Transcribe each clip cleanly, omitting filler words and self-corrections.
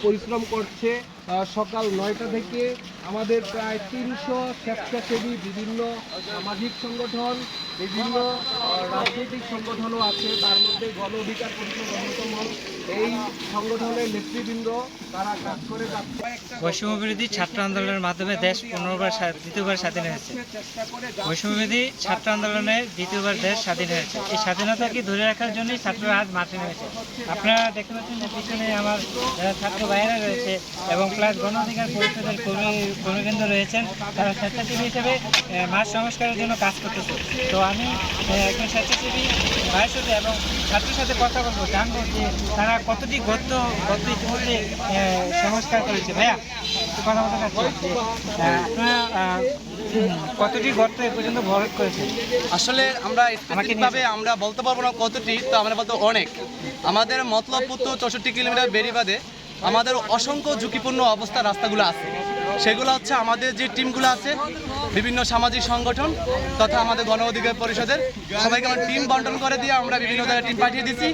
পরিশ্রম করছে। সকাল 9টা থেকে আমাদের প্রায় 300 স্বেচ্ছাসেবী, বিভিন্ন সামাজিক সংগঠন, বিভিন্ন রাজনৈতিক সংগঠনও আছে। তার মধ্যে গণ অধিকার পরিষদ অন্যতম। এই সংগঠনের নেতৃবৃন্দ তারা কাজ করে যাচ্ছে। বৈষম্য বিরোধী ছাত্র আন্দোলনের মাধ্যমে দেশ দ্বিতীয়বার স্বাধীন হয়েছে। বৈষম্য বিরোধী ছাত্র আন্দোলনের দ্বিতীয়বার দেশ স্বাধীন হয়েছে। এই স্বাধীনতাকে ধরে রাখার জন্যই ছাত্ররা আজ মাঠে নেমেছে। আপনারা দেখতে পাচ্ছেন যে পিছনে আমার যারা ছাত্র ভাইয়েরা রয়েছে এবং প্লাস গণ অধিকার পরিষদের কর্মীবৃন্দ রয়েছেন, তারা স্বেচ্ছাসেবী হিসেবে মাঠ সংস্কারের জন্য কাজ করতেছে। তো আমি একজন স্বেচ্ছাসেবী ভাইয়ের সাথে এবং ছাত্রের সাথে কথা বলবো, জানবো যে তারা কতটি গর্ত ইতিমধ্যে সংস্কার করেছে। ভাইয়া একটু কথা বলতে চাচ্ছি, আপনারা কতটি গর্ত এ পর্যন্ত ভরাট করেছে? আসলে আমরা স্পেসিফিকভাবে আমরা বলতে পারবো না কতটি, তো আমরা বলতে অনেক। আমাদের মতলবপুর তো 64 কিলোমিটার বেড়িবাঁধে আমাদের অসংখ্য ঝুঁকিপূর্ণ অবস্থার রাস্তাগুলো আছে। সেগুলো হচ্ছে আমাদের যে টিমগুলো আছে, বিভিন্ন সামাজিক সংগঠন তথা আমাদের গণ অধিকার পরিষদের সবাইকে আমরা টিম বন্টন করে দিয়ে আমরা বিভিন্ন জায়গায় টিম পাঠিয়ে দিচ্ছি।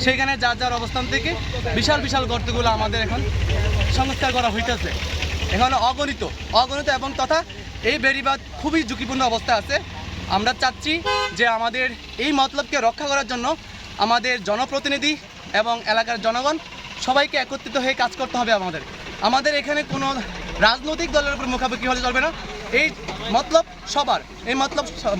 সেখানে যার যার অবস্থান থেকে বিশাল বিশাল গর্তগুলো আমাদের এখন সংস্কার করা হইতেছে। এখন অগণিত এবং তথা এই বেড়িবাঁধ খুবই ঝুঁকিপূর্ণ অবস্থায় আছে। আমরা চাচ্ছি যে আমাদের এই মতলবকে রক্ষা করার জন্য আমাদের জনপ্রতিনিধি এবং এলাকার জনগণ সবাইকে একত্রিত হয়ে কাজ করতে হবে। আমাদের এখানে কোনো রাজনৈতিক দলের উপর মুখাপেক্ষি হলে চলবে না। এই মতলব সবার, এই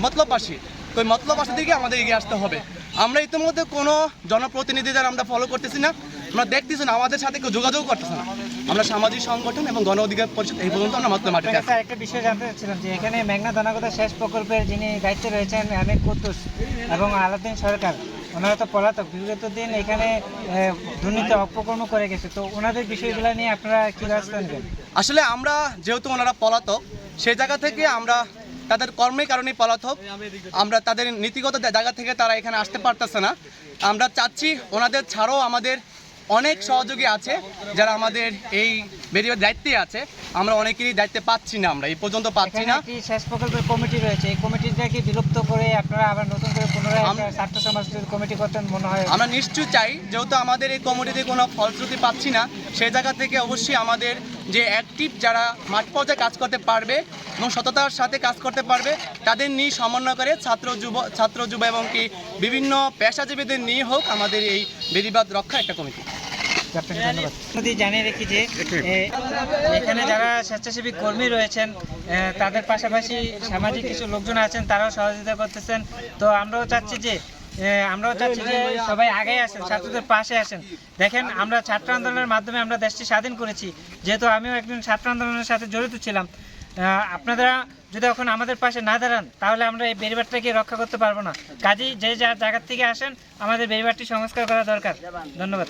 মতলববাসী, তো এই মতলববাসী দিকে আমাদের এগিয়ে আসতে হবে। আমরা ইতিমধ্যে কোনো জনপ্রতিনিধিদের আমরা ফলো করতেছি না, আমরা দেখতেছি না, আমাদের সাথে কেউ যোগাযোগ করতেছে না। আমরা সামাজিক সংগঠন এবং গণ অধিকার পরিষদ এই পর্যন্ত আমরা মাত্র মাঠে আছি। একটা বিষয় জানতে চাচ্ছিলাম যে এখানে মেঘনা দানাগোদা সেচ প্রকল্পের যিনি দায়িত্বে রয়েছেন আমির কুদ্দুস এবং আলাউদ্দিন সরকার, ওনারা তো পলাতক, বিগত দিন এখানে দুর্নীতি অপকর্ম করে গেছে। তো ওনাদের বিষয়গুলো নিয়ে আপনারা কী ব্যবস্থা নেবেন? আসলে আমরা যেহেতু ওনারা পলাতক, সেই জায়গা থেকে আমরা তাদের কর্মের কারণেই পলাতক, আমরা তাদের নীতিগত জায়গা থেকে তারা এখানে আসতে পারতেছে না। আমরা চাচ্ছি ওনাদের ছাড়াও আমাদের অনেক সহযোগী আছে যারা আমাদের এই বেরিবাঁধ দায়িত্বে আছে। আমরা অনেকেরই দায়িত্বে পাচ্ছি না, আমরা এই পর্যন্ত পাচ্ছি না। সেচ প্রকল্পের কমিটি রয়েছে, এই কমিটিটা কি বিলুপ্ত করে আপনারা আবার নতুন করে পুনরায় ছাত্র সমাজ কমিটি করতেন মনে হয়? আমরা নিশ্চয়ই চাই, যেহেতু আমাদের এই কমিটিতে কোনো ফলশ্রুতি পাচ্ছি না, সেই জায়গা থেকে অবশ্যই আমাদের যে অ্যাক্টিভ যারা মাঠ পর্যায়ে কাজ করতে পারবে এবং সততার সাথে কাজ করতে পারবে তাদের নিয়ে সমন্বয় করে ছাত্র যুব এবং কি বিভিন্ন পেশাজীবীদের নিয়ে হোক আমাদের এই বেড়িবাঁধ রক্ষা একটা কমিটি। ধন্যবাদ। জানিয়ে রেখি যে এখানে যারা স্বেচ্ছাসেবী কর্মী রয়েছেন তাদের পাশাপাশি সামাজিক কিছু লোকজন আছেন, তারাও সহযোগিতা করতেছেন। তো আমরাও চাচ্ছি যে সবাই আগে আসেন, ছাত্রদের পাশে আসেন। দেখেন, আমরা ছাত্র আন্দোলনের মাধ্যমে আমরা দেশটি স্বাধীন করেছি। যেহেতু আমিও একজন ছাত্র আন্দোলনের সাথে জড়িত ছিলাম, আপনারা যদি এখন আমাদের পাশে না দাঁড়ান তাহলে আমরা এই বেড়িবাঁধটাকে রক্ষা করতে পারবো না। কাজেই যে যার জায়গা থেকে আসেন, আমাদের বেড়িবাঁধটি সংস্কার করা দরকার। ধন্যবাদ।